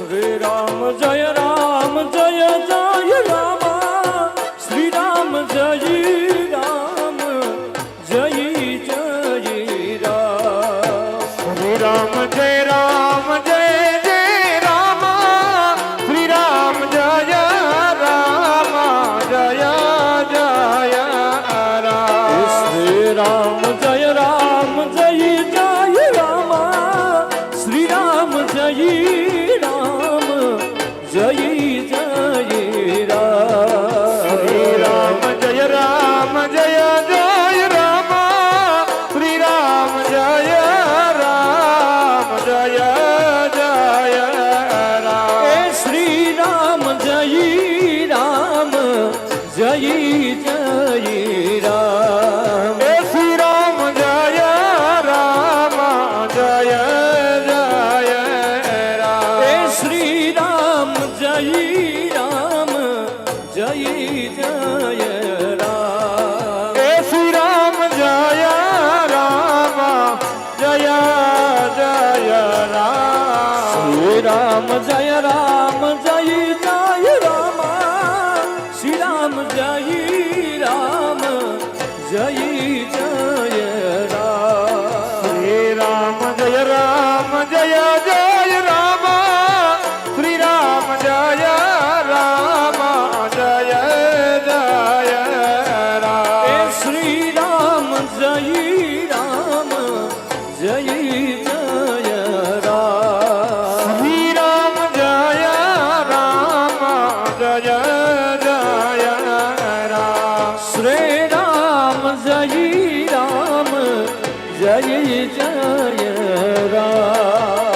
શ્રી રામ જય રામ જય જય રામ શ્રી રામ જય રામ જય જય રામ શ્રી રામ જય રામ જય જય રામ શ્રી રામ જય રામ જય જય રામ શ્રી રામ જય રામ જય જય રામ શ્રી રામ જય રામ જય જય રામ શ્રી રામ જય રામ જય જય રામ શ્રી રામ જય રામ જય જય રામ એ શ્રી રામ જય રામ જય જય રામ એ શ્રી રામ જય રામ જય જય રામ એ શ્રી રામ જય રામ જય જય રામ એ શ્રી રામ જય રામ જય જય રામ શ્રી રામ જય રામ જય